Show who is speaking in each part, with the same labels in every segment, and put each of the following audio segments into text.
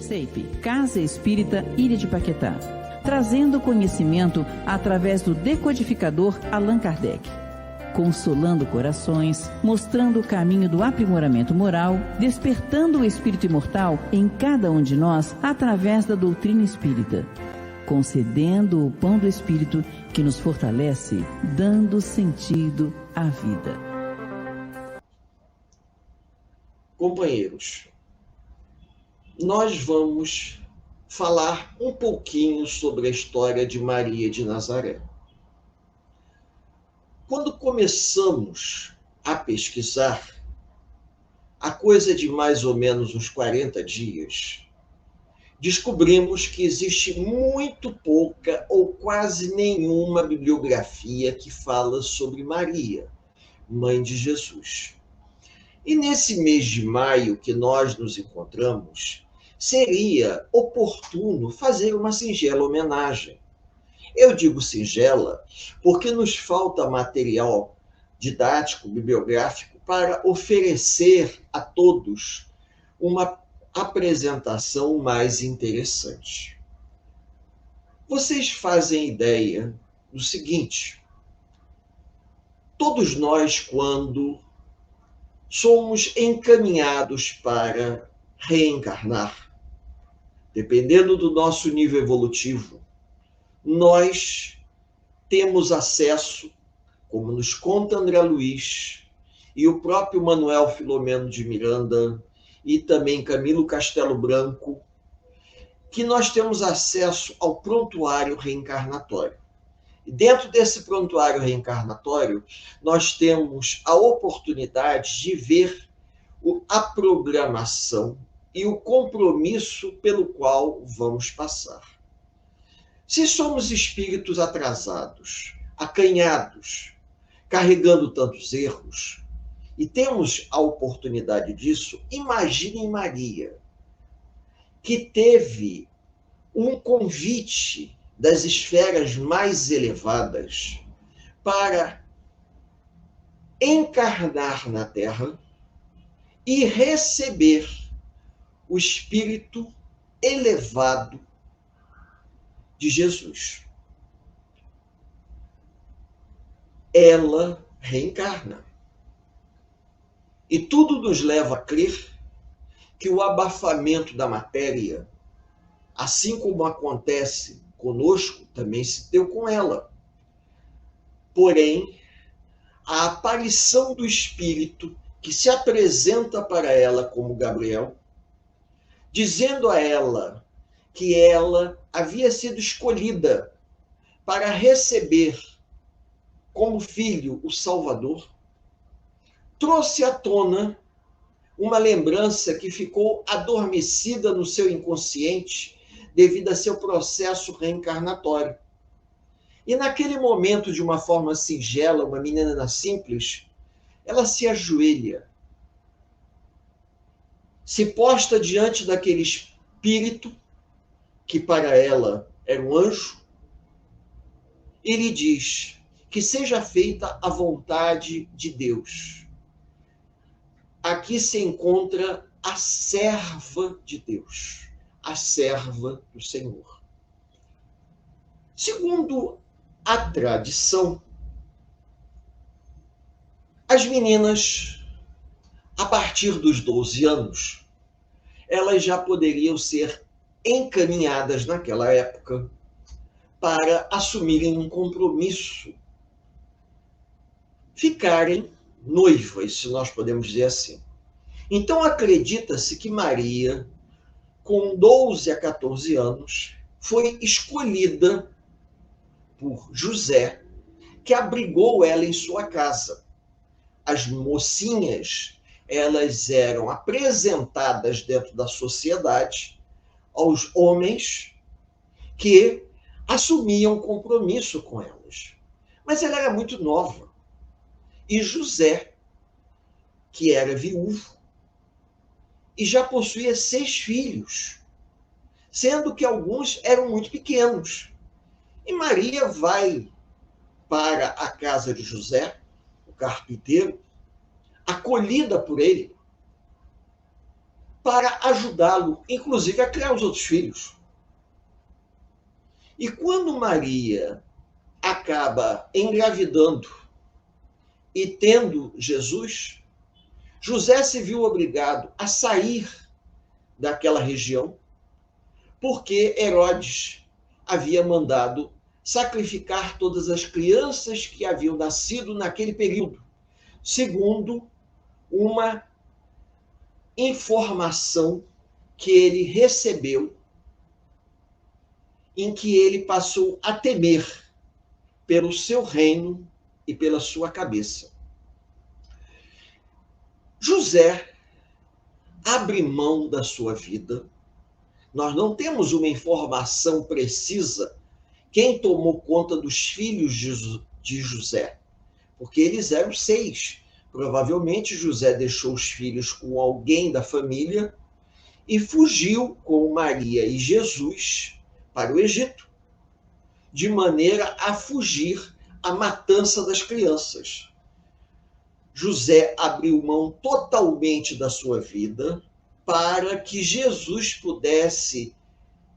Speaker 1: CEIP, Casa Espírita Ilha de Paquetá, trazendo conhecimento através do decodificador Allan Kardec, consolando corações, mostrando o caminho do aprimoramento moral, despertando o espírito imortal em cada um de nós através da doutrina espírita, concedendo o pão do espírito que nos fortalece, dando sentido à vida.
Speaker 2: Companheiros, nós vamos falar um pouquinho sobre a história de Maria de Nazaré. Quando começamos a pesquisar, há coisa de mais ou menos uns 40 dias, descobrimos que existe muito pouca ou quase nenhuma bibliografia que fala sobre Maria, mãe de Jesus. E nesse mês de maio que nós nos encontramos, seria oportuno fazer uma singela homenagem. Eu digo singela porque nos falta material didático, bibliográfico, para oferecer a todos uma apresentação mais interessante. Vocês fazem ideia do seguinte: todos nós, quando somos encaminhados para reencarnar, dependendo do nosso nível evolutivo, nós temos acesso, como nos conta André Luiz e o próprio Manuel Filomeno de Miranda e também Camilo Castelo Branco, que nós temos acesso ao prontuário reencarnatório. E dentro desse prontuário reencarnatório, nós temos a oportunidade de ver a programação e o compromisso pelo qual vamos passar. Se somos espíritos atrasados, acanhados, carregando tantos erros, e temos a oportunidade disso, imaginem Maria, que teve um convite das esferas mais elevadas para encarnar na Terra e receber o espírito elevado de Jesus. Ela reencarna. E tudo nos leva a crer que o abafamento da matéria, assim como acontece conosco, também se deu com ela. Porém, a aparição do Espírito que se apresenta para ela como Gabriel, dizendo a ela que ela havia sido escolhida para receber como filho o Salvador, trouxe à tona uma lembrança que ficou adormecida no seu inconsciente devido a seu processo reencarnatório. E naquele momento, de uma forma singela, uma menina simples, ela se ajoelha, se posta diante daquele espírito, que para ela era um anjo, e lhe diz que seja feita a vontade de Deus. Aqui se encontra a serva de Deus, a serva do Senhor. Segundo a tradição, as meninas, a partir dos 12 anos, elas já poderiam ser encaminhadas naquela época para assumirem um compromisso, ficarem noivas, se nós podemos dizer assim. Então acredita-se que Maria, com 12 a 14 anos, foi escolhida por José, que abrigou ela em sua casa. As mocinhas, elas eram apresentadas dentro da sociedade aos homens que assumiam compromisso com elas. Mas ela era muito nova. E José, que era viúvo, e já possuía 6 filhos, sendo que alguns eram muito pequenos. E Maria vai para a casa de José, o carpinteiro, acolhida por ele, para ajudá-lo, inclusive a criar os outros filhos. E quando Maria acaba engravidando e tendo Jesus, José se viu obrigado a sair daquela região, porque Herodes havia mandado sacrificar todas as crianças que haviam nascido naquele período, segundo uma informação que ele recebeu, em que ele passou a temer pelo seu reino e pela sua cabeça. José abre mão da sua vida. Nós não temos uma informação precisa quem tomou conta dos filhos de José, porque eles eram 6. Provavelmente José deixou os filhos com alguém da família e fugiu com Maria e Jesus para o Egito, de maneira a fugir à matança das crianças. José abriu mão totalmente da sua vida para que Jesus pudesse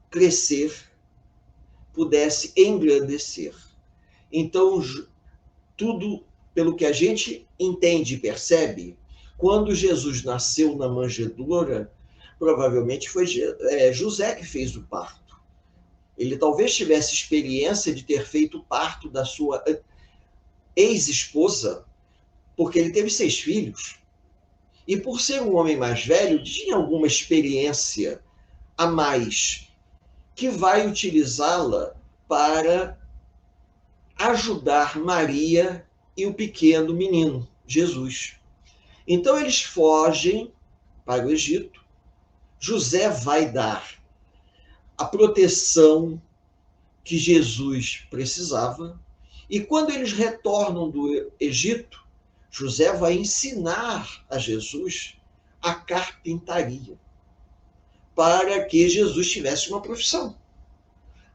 Speaker 2: crescer, pudesse engrandecer. Então, tudo pelo que a gente entende e percebe, quando Jesus nasceu na manjedoura, provavelmente foi José que fez o parto. Ele talvez tivesse experiência de ter feito o parto da sua ex-esposa, porque ele teve 6 filhos. E por ser um homem mais velho, tinha alguma experiência a mais, que vai utilizá-la para ajudar Maria e o pequeno menino, Jesus. Então eles fogem para o Egito. José vai dar a proteção que Jesus precisava. E quando eles retornam do Egito, José vai ensinar a Jesus a carpintaria, para que Jesus tivesse uma profissão.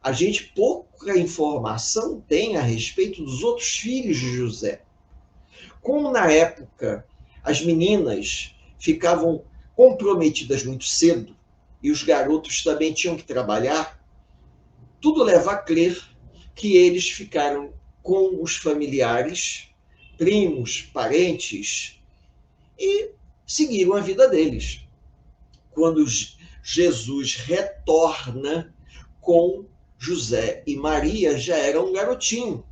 Speaker 2: A gente pouca informação tem a respeito dos outros filhos de José. Como na época as meninas ficavam comprometidas muito cedo e os garotos também tinham que trabalhar, tudo leva a crer que eles ficaram com os familiares, primos, parentes, e seguiram a vida deles. Quando Jesus retorna com José e Maria, já era um garotinho.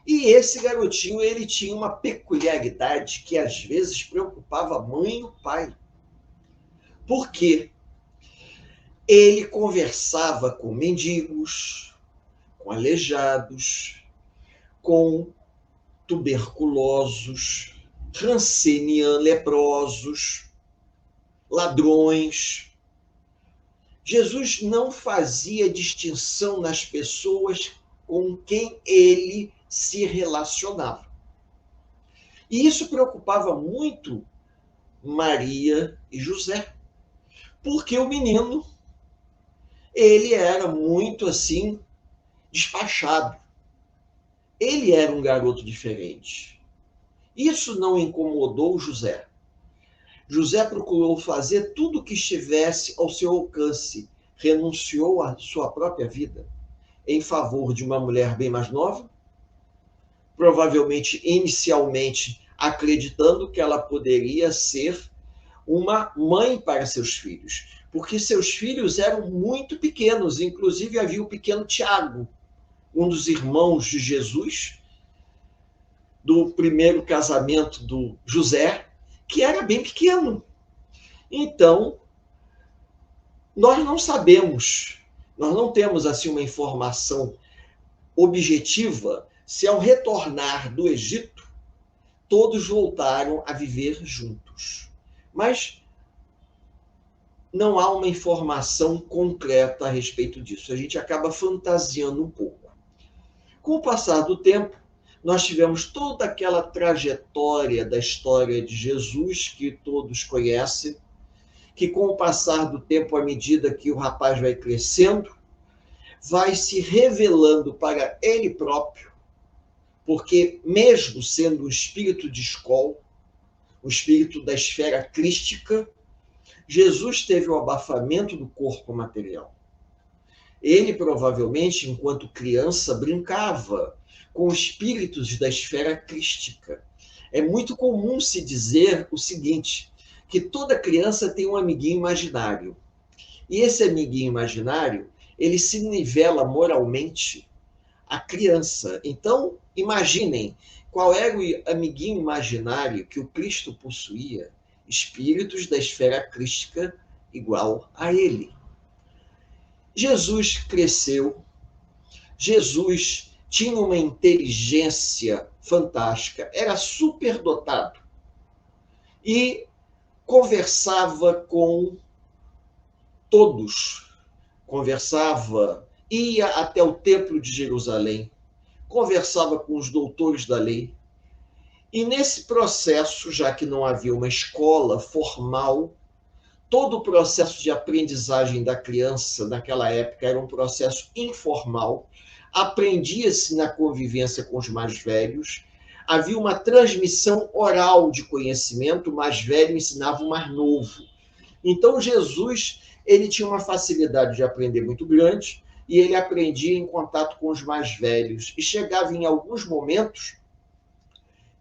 Speaker 2: E esse garotinho, ele tinha uma peculiaridade que às vezes preocupava a mãe e o pai. Porque ele conversava com mendigos, com aleijados, com tuberculosos, rancenianos, leprosos, ladrões. Jesus não fazia distinção nas pessoas com quem ele se relacionava. E isso preocupava muito Maria e José, porque o menino, ele era muito assim, despachado. Ele era um garoto diferente. Isso não incomodou José. José procurou fazer tudo o que estivesse ao seu alcance, renunciou à sua própria vida em favor de uma mulher bem mais nova, provavelmente inicialmente acreditando que ela poderia ser uma mãe para seus filhos, porque seus filhos eram muito pequenos, inclusive havia o pequeno Tiago, um dos irmãos de Jesus, do primeiro casamento do José, que era bem pequeno. Então, nós não sabemos, nós não temos assim uma informação objetiva se ao retornar do Egito, todos voltaram a viver juntos. Mas não há uma informação concreta a respeito disso. A gente acaba fantasiando um pouco. Com o passar do tempo, nós tivemos toda aquela trajetória da história de Jesus, que todos conhecem, que com o passar do tempo, à medida que o rapaz vai crescendo, vai se revelando para ele próprio, porque mesmo sendo um espírito de escola, um espírito da esfera crística, Jesus teve o abafamento do corpo material. Ele, provavelmente, enquanto criança, brincava com espíritos da esfera crística. É muito comum se dizer o seguinte, que toda criança tem um amiguinho imaginário. E esse amiguinho imaginário, ele se nivela moralmente à criança. Então, imaginem qual era o amiguinho imaginário que o Cristo possuía, espíritos da esfera crística igual a ele. Jesus cresceu, Jesus tinha uma inteligência fantástica, era superdotado e conversava com todos. Conversava, ia até o Templo de Jerusalém, conversava com os doutores da lei. E nesse processo, já que não havia uma escola formal, todo o processo de aprendizagem da criança naquela época era um processo informal, aprendia-se na convivência com os mais velhos, havia uma transmissão oral de conhecimento, o mais velho ensinava o mais novo. Então, Jesus, ele tinha uma facilidade de aprender muito grande, e ele aprendia em contato com os mais velhos, e chegava em alguns momentos,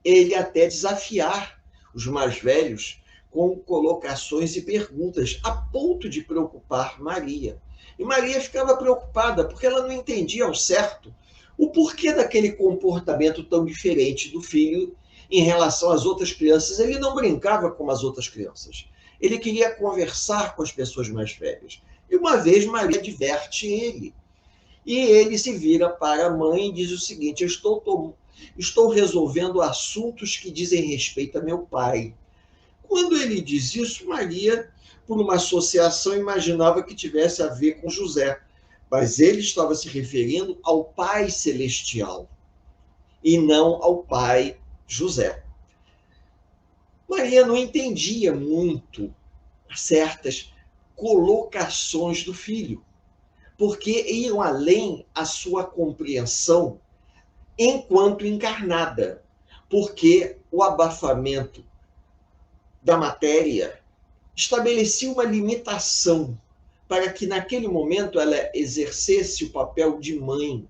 Speaker 2: ele até desafiar os mais velhos com colocações e perguntas, a ponto de preocupar Maria. E Maria ficava preocupada, porque ela não entendia ao certo o porquê daquele comportamento tão diferente do filho em relação às outras crianças. Ele não brincava como as outras crianças. Ele queria conversar com as pessoas mais velhas. E uma vez Maria adverte ele. E ele se vira para a mãe e diz o seguinte: estou resolvendo assuntos que dizem respeito a meu pai. Quando ele diz isso, Maria, por uma associação, imaginava que tivesse a ver com José. Mas ele estava se referindo ao Pai Celestial e não ao Pai José. Maria não entendia muito certas colocações do filho, porque iam além a sua compreensão enquanto encarnada, porque o abafamento da matéria estabelecia uma limitação para que naquele momento ela exercesse o papel de mãe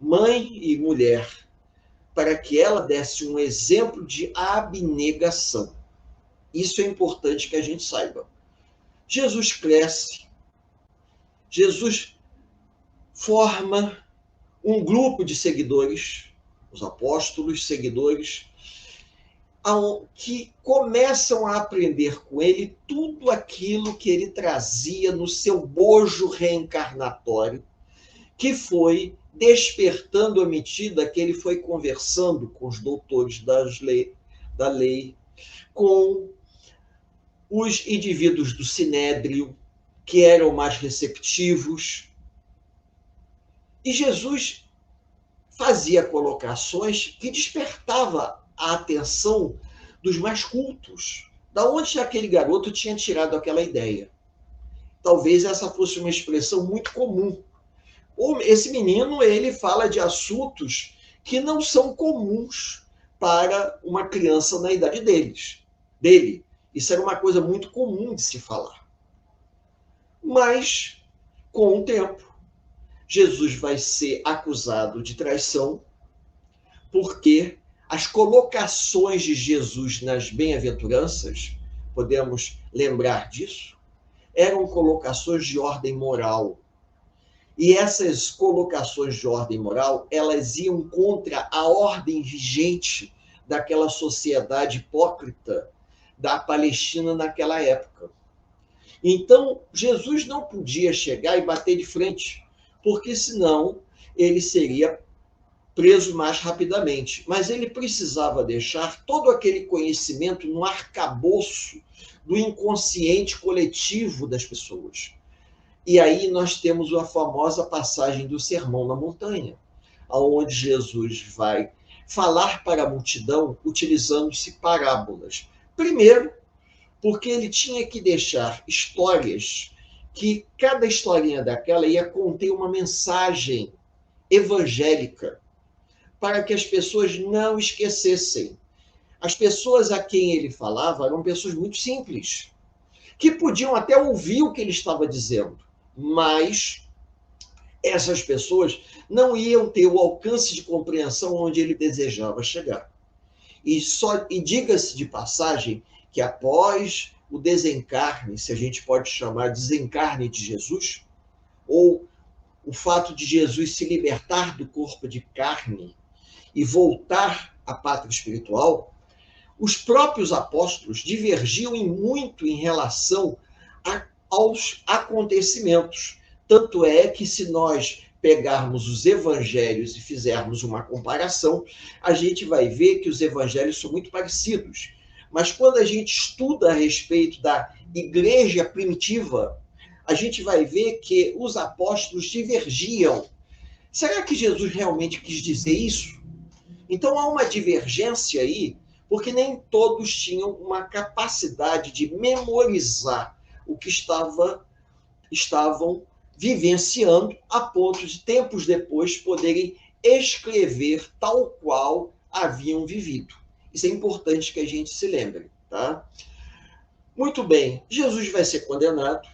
Speaker 2: e mulher, para que ela desse um exemplo de abnegação. Isso é importante que a gente saiba. Jesus cresce, Jesus forma um grupo de seguidores, os apóstolos, seguidores, que começam a aprender com ele tudo aquilo que ele trazia no seu bojo reencarnatório, que foi despertando à medida que ele foi conversando com os doutores da lei, com os indivíduos do Sinédrio, que eram mais receptivos. E Jesus fazia colocações que despertava a atenção dos mais cultos. Da onde aquele garoto tinha tirado aquela ideia? Talvez essa fosse uma expressão muito comum. Esse menino, ele fala de assuntos que não são comuns para uma criança na idade dele. Isso era uma coisa muito comum de se falar. Mas, com o tempo, Jesus vai ser acusado de traição, porque as colocações de Jesus nas bem-aventuranças, podemos lembrar disso, eram colocações de ordem moral. E essas colocações de ordem moral, elas iam contra a ordem vigente daquela sociedade hipócrita da Palestina naquela época. Então, Jesus não podia chegar e bater de frente, porque senão ele seria preso mais rapidamente. Mas ele precisava deixar todo aquele conhecimento no arcabouço do inconsciente coletivo das pessoas. E aí nós temos a famosa passagem do Sermão na Montanha, onde Jesus vai falar para a multidão utilizando-se parábolas. Primeiro, porque ele tinha que deixar histórias que cada historinha daquela ia conter uma mensagem evangélica, para que as pessoas não esquecessem. As pessoas a quem ele falava eram pessoas muito simples. que podiam até ouvir o que ele estava dizendo, mas essas pessoas não iam ter o alcance de compreensão onde ele desejava chegar. E diga-se de passagem que após o desencarne, se a gente pode chamar desencarne de Jesus, ou o fato de Jesus se libertar do corpo de carne e voltar à pátria espiritual, os próprios apóstolos divergiam muito em relação aos acontecimentos. Tanto é que, se nós pegarmos os evangelhos e fizermos uma comparação, a gente vai ver que os evangelhos são muito parecidos. Mas quando a gente estuda a respeito da igreja primitiva, a gente vai ver que os apóstolos divergiam. Será que Jesus realmente quis dizer isso? Então há uma divergência aí, porque nem todos tinham uma capacidade de memorizar o que estavam vivenciando, a ponto de, tempos depois, poderem escrever tal qual haviam vivido. Isso é importante que a gente se lembre, tá? Muito bem, Jesus vai ser condenado,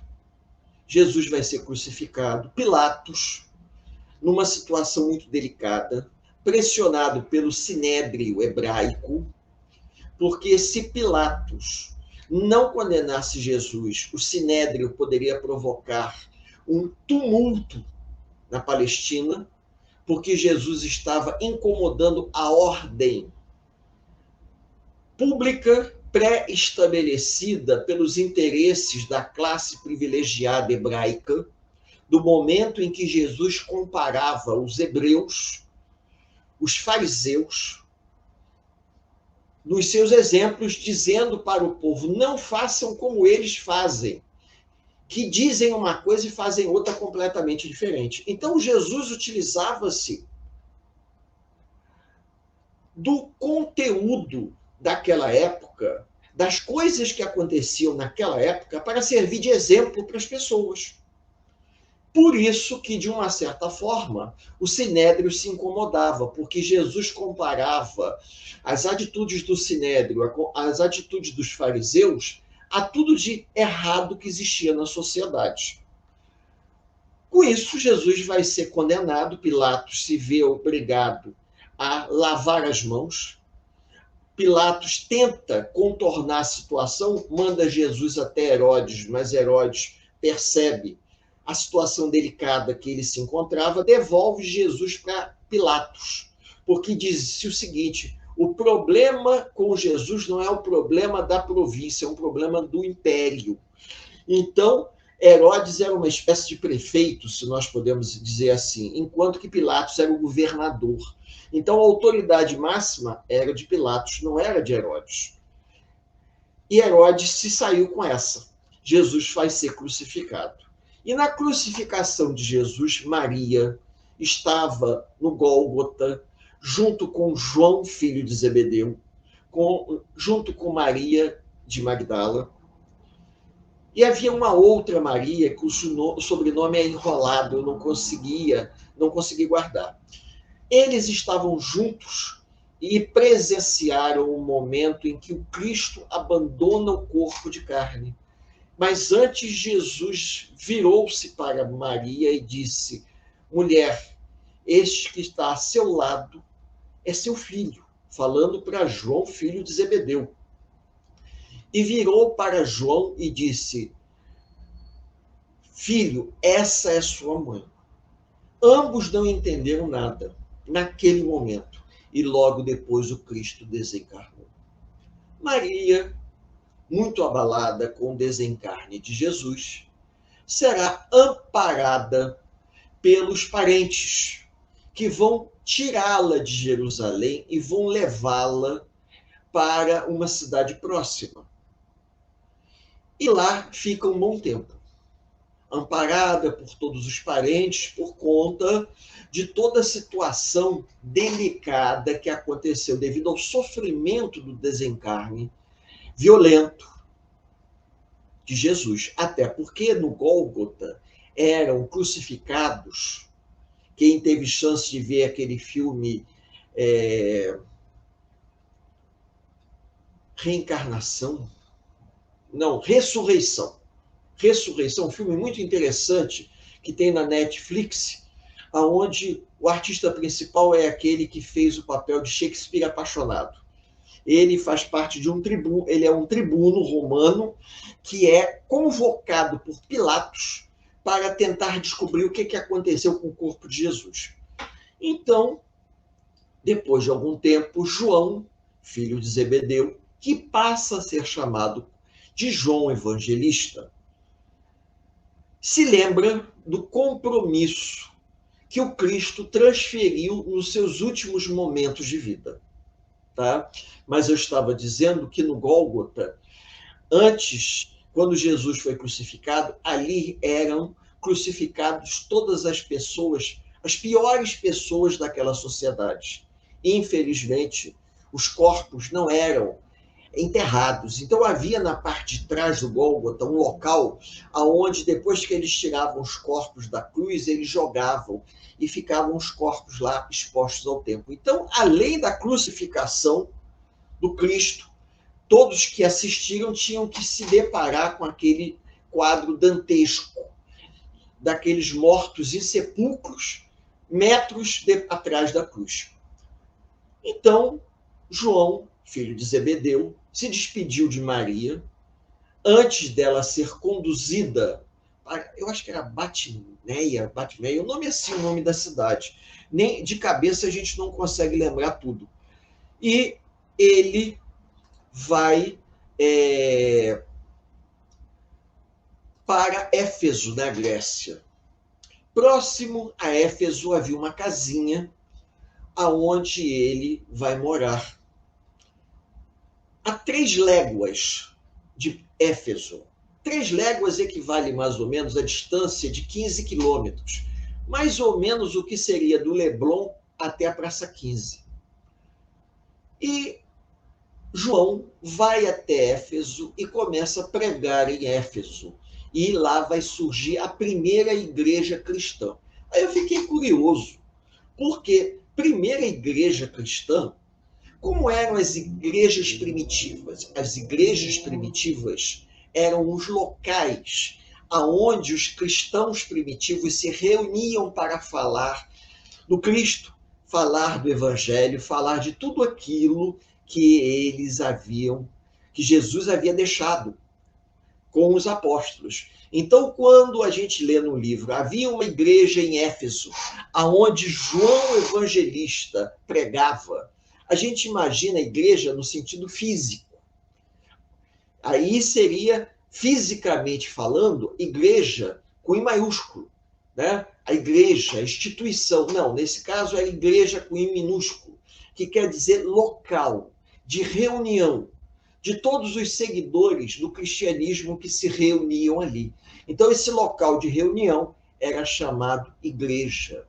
Speaker 2: Jesus vai ser crucificado, Pilatos, numa situação muito delicada, pressionado pelo sinédrio hebraico, porque se Pilatos não condenasse Jesus, o sinédrio poderia provocar um tumulto na Palestina, porque Jesus estava incomodando a ordem pública pré-estabelecida pelos interesses da classe privilegiada hebraica, do momento em que Jesus comparava os hebreus, os fariseus, nos seus exemplos, dizendo para o povo: não façam como eles fazem, que dizem uma coisa e fazem outra completamente diferente. Então, Jesus utilizava-se do conteúdo daquela época, das coisas que aconteciam naquela época, para servir de exemplo para as pessoas. Por isso que, de uma certa forma, o sinédrio se incomodava, porque Jesus comparava as atitudes do sinédrio, as atitudes dos fariseus, a tudo de errado que existia na sociedade. Com isso, Jesus vai ser condenado, Pilatos se vê obrigado a lavar as mãos. Pilatos tenta contornar a situação, manda Jesus até Herodes, mas Herodes percebe a situação delicada que ele se encontrava, devolve Jesus para Pilatos, porque disse o seguinte: o problema com Jesus não é o problema da província, é um problema do império. Então, Herodes era uma espécie de prefeito, se nós podemos dizer assim, enquanto que Pilatos era o governador. Então, a autoridade máxima era de Pilatos, não era de Herodes. E Herodes se saiu com essa. Jesus vai ser crucificado. E na crucificação de Jesus, Maria estava no Gólgota, junto com João, filho de Zebedeu, junto com Maria de Magdala. E havia uma outra Maria, cujo sobrenome é enrolado, eu não consegui guardar. Eles estavam juntos e presenciaram o momento em que o Cristo abandona o corpo de carne. Mas antes, Jesus virou-se para Maria e disse: mulher, este que está a seu lado é seu filho, falando para João, filho de Zebedeu. E virou para João e disse: filho, essa é sua mãe. Ambos não entenderam nada naquele momento. E logo depois o Cristo desencarnou. Maria, muito abalada com o desencarne de Jesus, será amparada pelos parentes, que vão tirá-la de Jerusalém e vão levá-la para uma cidade próxima. E lá fica um bom tempo, amparada por todos os parentes, por conta de toda a situação delicada que aconteceu devido ao sofrimento do desencarne violento de Jesus. Até porque no Gólgota eram crucificados. Quem teve chance de ver aquele filme Reencarnação, Não, Ressurreição. Ressurreição, um filme muito interessante que tem na Netflix, aonde o artista principal é aquele que fez o papel de Shakespeare apaixonado. Ele faz parte de um tribuno, ele é um tribuno romano que é convocado por Pilatos para tentar descobrir o que aconteceu com o corpo de Jesus. Então, depois de algum tempo, João, filho de Zebedeu, que passa a ser chamado de João Evangelista, se lembra do compromisso que o Cristo transferiu nos seus últimos momentos de vida. Tá? Mas eu estava dizendo que no Gólgota, antes, quando Jesus foi crucificado, ali eram crucificados todas as pessoas, as piores pessoas daquela sociedade. Infelizmente, os corpos não eram enterrados. Então havia na parte de trás do Gólgota um local aonde depois que eles tiravam os corpos da cruz, eles jogavam e ficavam os corpos lá expostos ao tempo. Então, além da crucificação do Cristo, todos que assistiram tinham que se deparar com aquele quadro dantesco daqueles mortos em sepulcros, metros atrás da cruz. Então, João, filho de Zebedeu, se despediu de Maria antes dela ser conduzida para, eu acho que era Batimeia, o nome é assim, o nome da cidade. Nem de cabeça a gente não consegue lembrar tudo. E ele vai para Éfeso, na Grécia. Próximo a Éfeso havia uma casinha aonde ele vai morar. A 3 léguas de Éfeso. 3 léguas equivale mais ou menos à distância de 15 quilômetros. Mais ou menos o que seria do Leblon até a Praça 15. E João vai até Éfeso e começa a pregar em Éfeso. E lá vai surgir a primeira igreja cristã. Aí eu fiquei curioso, porque primeira igreja cristã, como eram as igrejas primitivas? As igrejas primitivas eram os locais aonde os cristãos primitivos se reuniam para falar do Cristo, falar do Evangelho, falar de tudo aquilo que eles haviam, que Jesus havia deixado com os apóstolos. Então, quando a gente lê no livro, havia uma igreja em Éfeso, aonde João Evangelista pregava, a gente imagina a igreja no sentido físico. Aí seria, fisicamente falando, igreja com I maiúsculo, né? A igreja, a instituição. Não, nesse caso é a igreja com I minúsculo, que quer dizer local de reunião de todos os seguidores do cristianismo que se reuniam ali. Então, esse local de reunião era chamado igreja.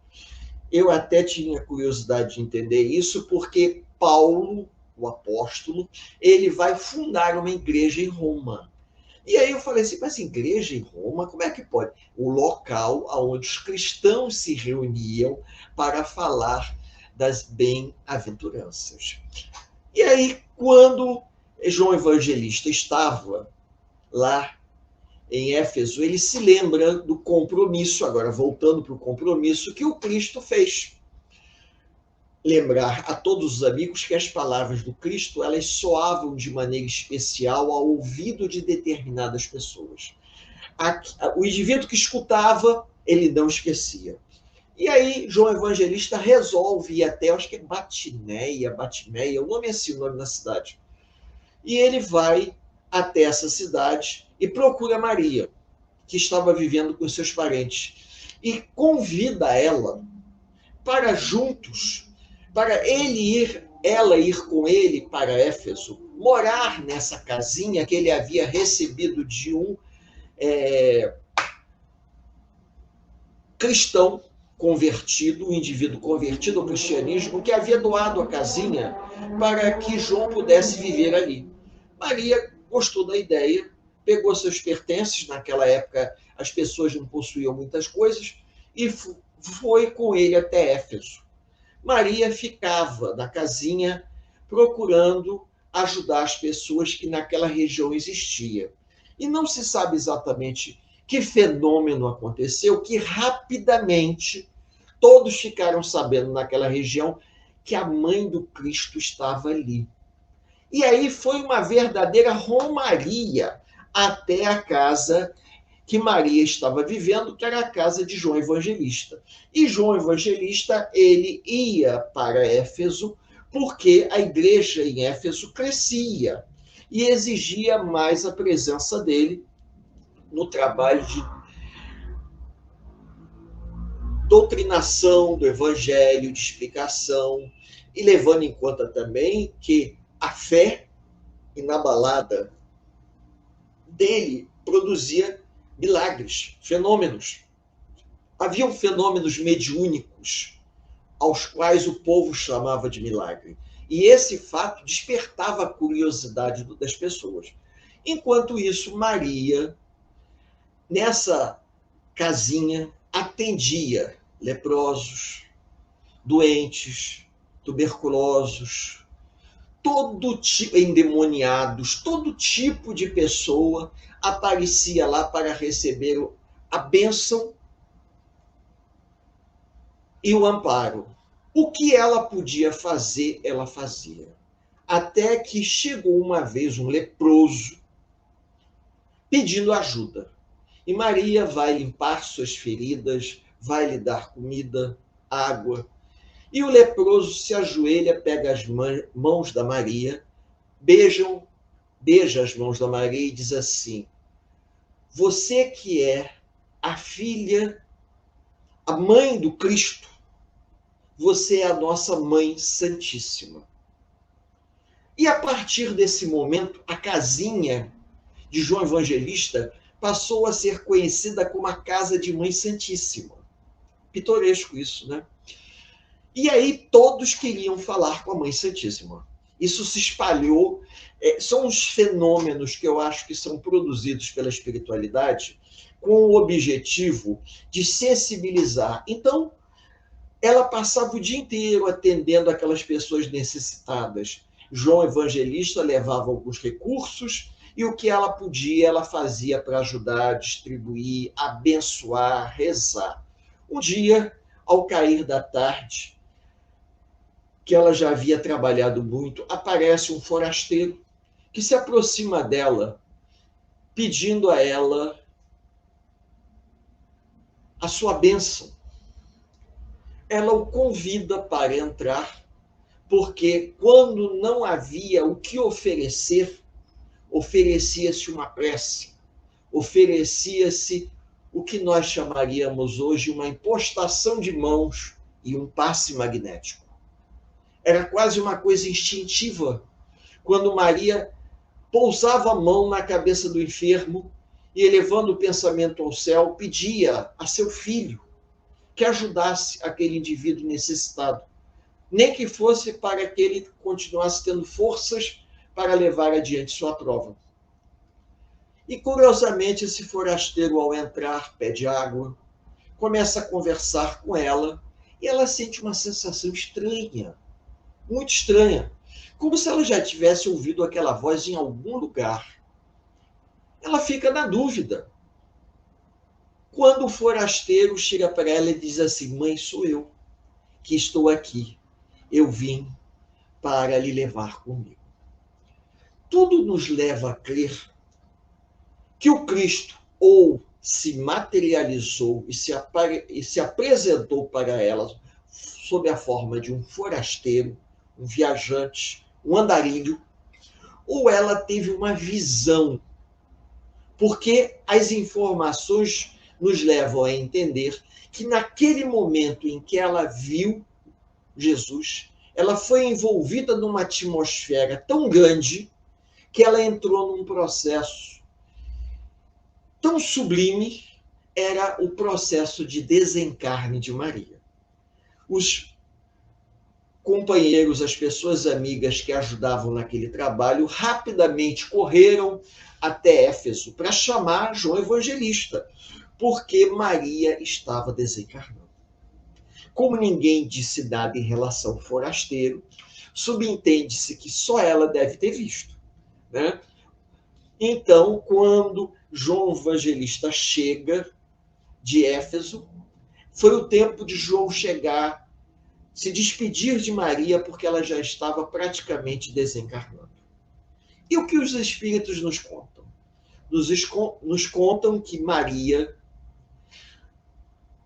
Speaker 2: Eu até tinha curiosidade de entender isso, porque Paulo, o apóstolo, ele vai fundar uma igreja em Roma. E aí eu falei assim, mas igreja em Roma, como é que pode? O local onde os cristãos se reuniam para falar das bem-aventuranças. E aí, quando João Evangelista estava lá em Éfeso, ele se lembra do compromisso, agora voltando para o compromisso que o Cristo fez. Lembrar a todos os amigos que as palavras do Cristo, elas soavam de maneira especial ao ouvido de determinadas pessoas. O indivíduo que escutava, ele não esquecia. E aí, João Evangelista resolve ir até, acho que é Batimeia, o nome é assim, o nome da cidade. E ele vai até essa cidade e procura Maria, que estava vivendo com seus parentes, e convida ela para juntos, para ela ir com ele para Éfeso, morar nessa casinha que ele havia recebido de um cristão convertido, um indivíduo convertido ao cristianismo, que havia doado a casinha para que João pudesse viver ali. Maria gostou da ideia, pegou seus pertences, naquela época as pessoas não possuíam muitas coisas, e foi com ele até Éfeso. Maria ficava na casinha procurando ajudar as pessoas que naquela região existiam. E não se sabe exatamente que fenômeno aconteceu, que rapidamente todos ficaram sabendo naquela região que a mãe do Cristo estava ali. E aí foi uma verdadeira romaria até a casa que Maria estava vivendo, que era a casa de João Evangelista. E João Evangelista, ele ia para Éfeso porque a igreja em Éfeso crescia e exigia mais a presença dele no trabalho de doutrinação do evangelho, de explicação, e levando em conta também que a fé inabalada dele produzia milagres, fenômenos. Haviam fenômenos mediúnicos aos quais o povo chamava de milagre. E esse fato despertava a curiosidade das pessoas. Enquanto isso, Maria, nessa casinha, atendia leprosos, doentes, tuberculosos, todo tipo, endemoniados, todo tipo de pessoa aparecia lá para receber a bênção e o amparo. O que ela podia fazer, ela fazia. Até que chegou uma vez um leproso pedindo ajuda. E Maria vai limpar suas feridas, vai lhe dar comida, água. E o leproso se ajoelha, pega as mãos da Maria, beija as mãos da Maria e diz assim: você que é a filha, a mãe do Cristo, você é a nossa mãe santíssima. E a partir desse momento, a casinha de João Evangelista passou a ser conhecida como a casa de Mãe Santíssima. Pitoresco isso, né? E aí todos queriam falar com a Mãe Santíssima. Isso se espalhou. São os fenômenos que eu acho que são produzidos pela espiritualidade com o objetivo de sensibilizar. Então, ela passava o dia inteiro atendendo aquelas pessoas necessitadas. João Evangelista levava alguns recursos e o que ela podia, ela fazia para ajudar, distribuir, abençoar, rezar. Um dia, ao cair da tarde, que ela já havia trabalhado muito, aparece um forasteiro que se aproxima dela, pedindo a ela a sua bênção. Ela o convida para entrar, porque quando não havia o que oferecer, oferecia-se uma prece, oferecia-se o que nós chamaríamos hoje uma impostação de mãos e um passe magnético. Era quase uma coisa instintiva, quando Maria pousava a mão na cabeça do enfermo e, elevando o pensamento ao céu, pedia a seu filho que ajudasse aquele indivíduo necessitado, nem que fosse para que ele continuasse tendo forças para levar adiante sua prova. E, curiosamente, esse forasteiro, ao entrar, pede água, começa a conversar com ela, e ela sente uma sensação estranha, muito estranha, como se ela já tivesse ouvido aquela voz em algum lugar. Ela fica na dúvida. Quando o forasteiro chega para ela e diz assim: mãe, sou eu que estou aqui. Eu vim para lhe levar comigo. Tudo nos leva a crer que o Cristo ou se materializou e se apresentou para ela sob a forma de um forasteiro, um viajante, um andarilho, ou ela teve uma visão, porque as informações nos levam a entender que naquele momento em que ela viu Jesus, ela foi envolvida numa atmosfera tão grande que ela entrou num processo tão sublime, era o processo de desencarne de Maria. Os companheiros, as pessoas amigas que ajudavam naquele trabalho, rapidamente correram até Éfeso para chamar João Evangelista, porque Maria estava desencarnando. Como ninguém disse nada em relação ao forasteiro, subentende-se que só ela deve ter visto, né? Então, quando João Evangelista chega de Éfeso, foi o tempo de João chegar, se despedir de Maria, porque ela já estava praticamente desencarnando. E o que os espíritos nos contam? Nos contam que Maria,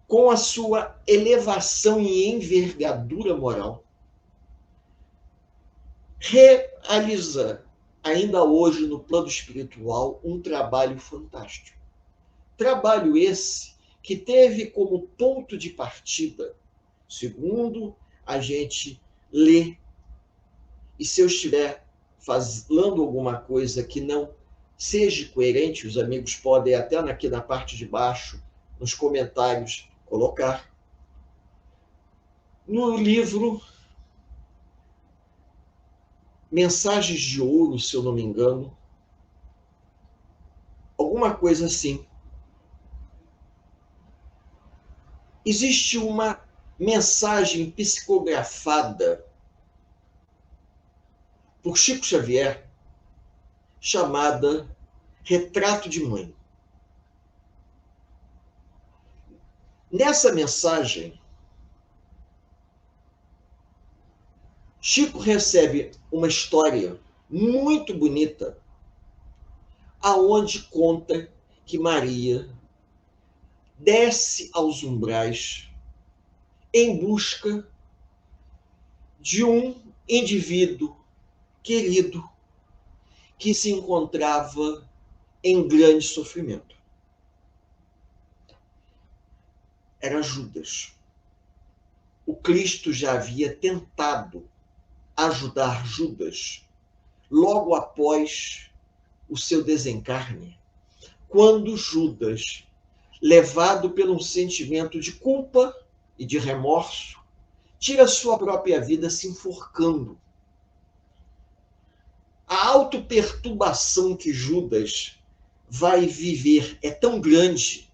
Speaker 2: com a sua elevação e envergadura moral, realiza, ainda hoje no plano espiritual, um trabalho fantástico. Trabalho esse que teve como ponto de partida, segundo a gente lê, e se eu estiver falando alguma coisa que não seja coerente, os amigos podem até aqui na parte de baixo, nos comentários, colocar. No livro Mensagens de Ouro, se eu não me engano, alguma coisa assim. Existe uma mensagem psicografada por Chico Xavier chamada Retrato de Mãe. Nessa mensagem, Chico recebe uma história muito bonita, aonde conta que Maria desce aos umbrais em busca de um indivíduo querido que se encontrava em grande sofrimento. Era Judas. O Cristo já havia tentado ajudar Judas logo após o seu desencarne, quando Judas, levado pelo sentimento de culpa e de remorso, tira sua própria vida se enforcando. A autoperturbação que Judas vai viver é tão grande,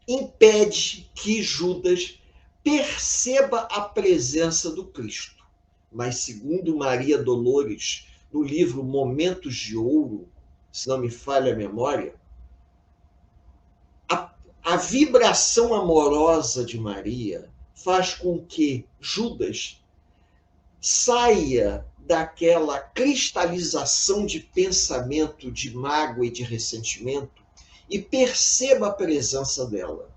Speaker 2: impede que Judas perceba a presença do Cristo. Mas, segundo Maria Dolores, no livro Momentos de Ouro, se não me falha a memória, a vibração amorosa de Maria faz com que Judas saia daquela cristalização de pensamento, de mágoa e de ressentimento e perceba a presença dela.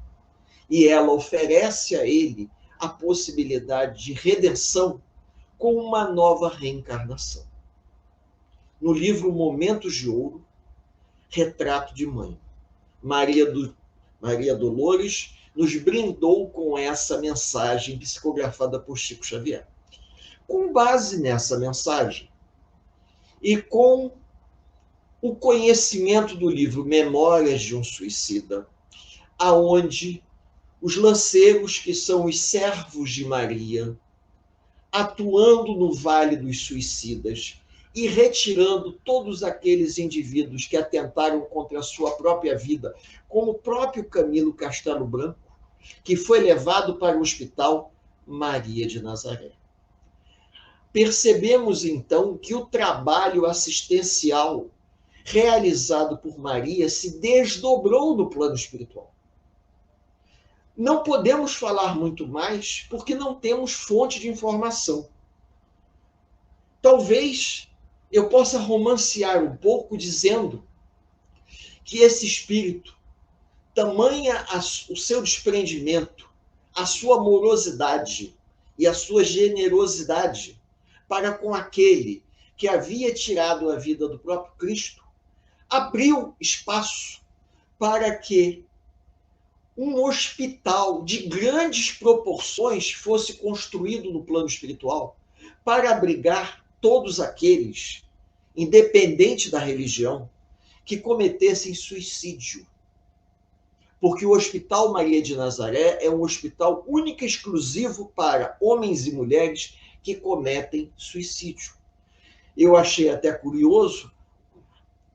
Speaker 2: E ela oferece a ele a possibilidade de redenção com uma nova reencarnação. No livro Momentos de Ouro, Retrato de Mãe, Maria Dolores nos brindou com essa mensagem psicografada por Chico Xavier. Com base nessa mensagem e com o conhecimento do livro Memórias de um Suicida, aonde os lanceiros, que são os servos de Maria, atuando no Vale dos Suicidas e retirando todos aqueles indivíduos que atentaram contra a sua própria vida, como o próprio Camilo Castelo Branco, que foi levado para o Hospital Maria de Nazaré. Percebemos, então, que o trabalho assistencial realizado por Maria se desdobrou no plano espiritual. Não podemos falar muito mais porque não temos fonte de informação. Talvez eu possa romancear um pouco dizendo que esse espírito, tamanha o seu desprendimento, a sua amorosidade e a sua generosidade para com aquele que havia tirado a vida do próprio Cristo, abriu espaço para que um hospital de grandes proporções fosse construído no plano espiritual para abrigar todos aqueles, independente da religião, que cometessem suicídio. Porque o Hospital Maria de Nazaré é um hospital único e exclusivo para homens e mulheres que cometem suicídio. Eu achei até curioso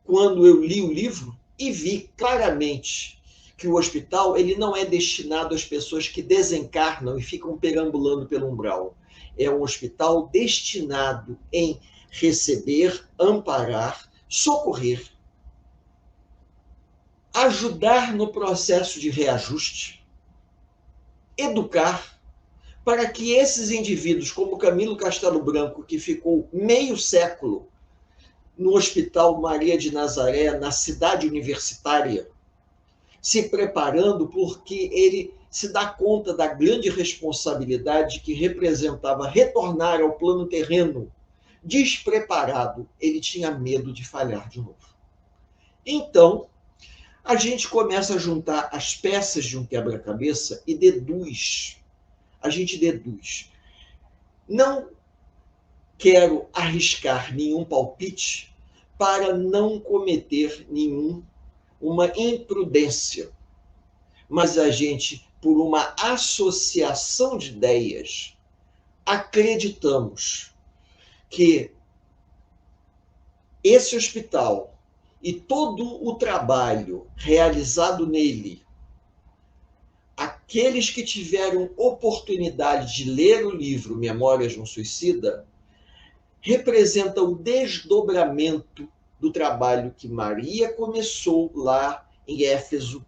Speaker 2: quando eu li o livro e vi claramente que o hospital ele não é destinado às pessoas que desencarnam e ficam perambulando pelo umbral. É um hospital destinado em receber, amparar, socorrer, ajudar no processo de reajuste, educar, para que esses indivíduos, como Camilo Castelo Branco, que ficou meio século no Hospital Maria de Nazaré, na cidade universitária, se preparando, porque ele se dá conta da grande responsabilidade que representava retornar ao plano terreno despreparado. Ele tinha medo de falhar de novo. Então, a gente começa a juntar as peças de um quebra-cabeça e deduz. A gente deduz. Não quero arriscar nenhum palpite para não cometer uma imprudência. Mas a gente, por uma associação de ideias, acreditamos que esse hospital e todo o trabalho realizado nele, aqueles que tiveram oportunidade de ler o livro Memórias de um Suicida, representa o desdobramento do trabalho que Maria começou lá em Éfeso,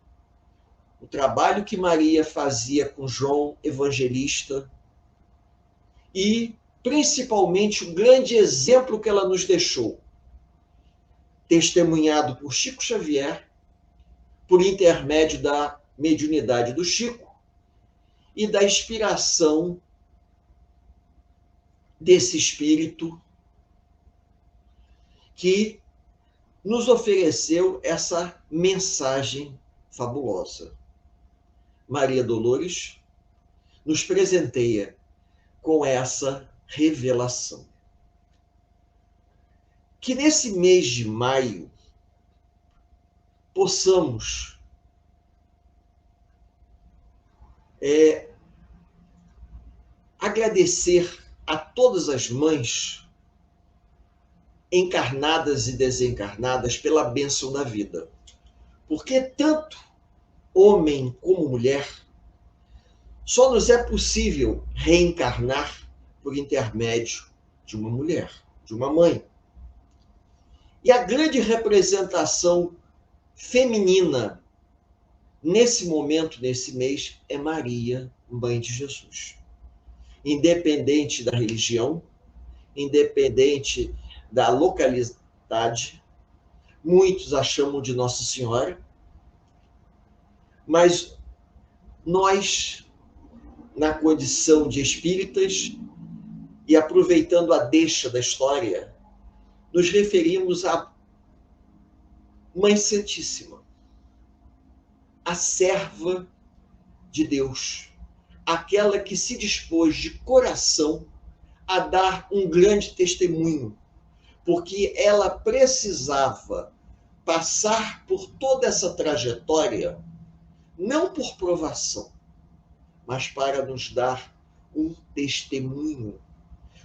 Speaker 2: o trabalho que Maria fazia com João Evangelista e, principalmente, o grande exemplo que ela nos deixou, testemunhado por Chico Xavier, por intermédio da mediunidade do Chico e da inspiração desse espírito que nos ofereceu essa mensagem fabulosa. Maria Dolores nos presenteia com essa revelação. Que nesse mês de maio possamos agradecer a todas as mães encarnadas e desencarnadas pela bênção da vida. Porque tanto homem como mulher, só nos é possível reencarnar por intermédio de uma mulher, de uma mãe. E a grande representação feminina nesse momento, nesse mês, é Maria, mãe de Jesus. Independente da religião, independente da localidade, muitos a chamam de Nossa Senhora, mas nós, na condição de espíritas, e aproveitando a deixa da história, nos referimos à Mãe Santíssima, a serva de Deus, aquela que se dispôs de coração a dar um grande testemunho, porque ela precisava passar por toda essa trajetória, não por provação, mas para nos dar um testemunho.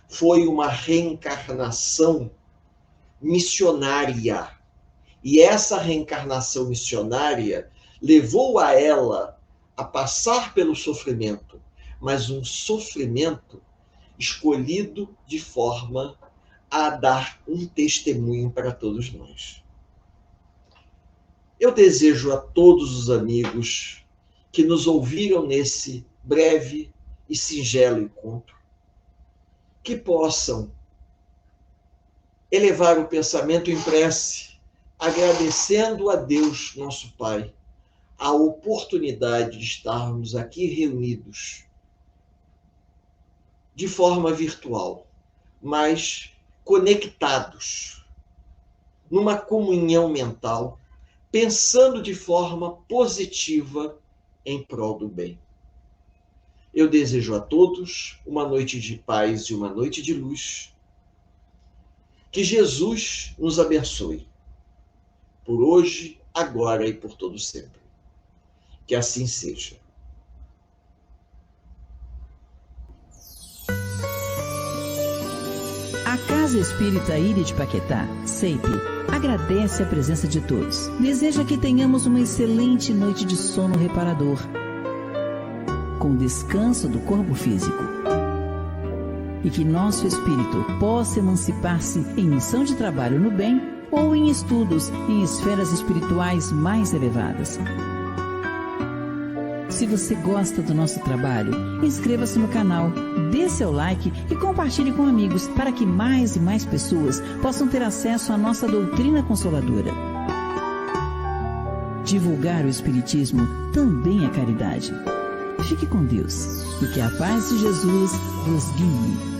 Speaker 2: Foi uma reencarnação missionária. E essa reencarnação missionária levou a ela a passar pelo sofrimento, mas um sofrimento escolhido de forma a dar um testemunho para todos nós. Eu desejo a todos os amigos que nos ouviram nesse breve e singelo encontro que possam elevar o pensamento em prece, agradecendo a Deus, nosso Pai, a oportunidade de estarmos aqui reunidos de forma virtual, mas conectados numa comunhão mental, pensando de forma positiva em prol do bem. Eu desejo a todos uma noite de paz e uma noite de luz. Que Jesus nos abençoe, por hoje, agora e por todo sempre. Que assim seja.
Speaker 1: A Casa Espírita Ilha de Paquetá, CEIP, agradece a presença de todos. Deseja que tenhamos uma excelente noite de sono reparador, com descanso do corpo físico e que nosso espírito possa emancipar-se em missão de trabalho no bem ou em estudos em esferas espirituais mais elevadas. Se você gosta do nosso trabalho, inscreva-se no canal, dê seu like e compartilhe com amigos para que mais e mais pessoas possam ter acesso à nossa doutrina consoladora. Divulgar o Espiritismo também é caridade. Fique com Deus e que a paz de Jesus vos guie.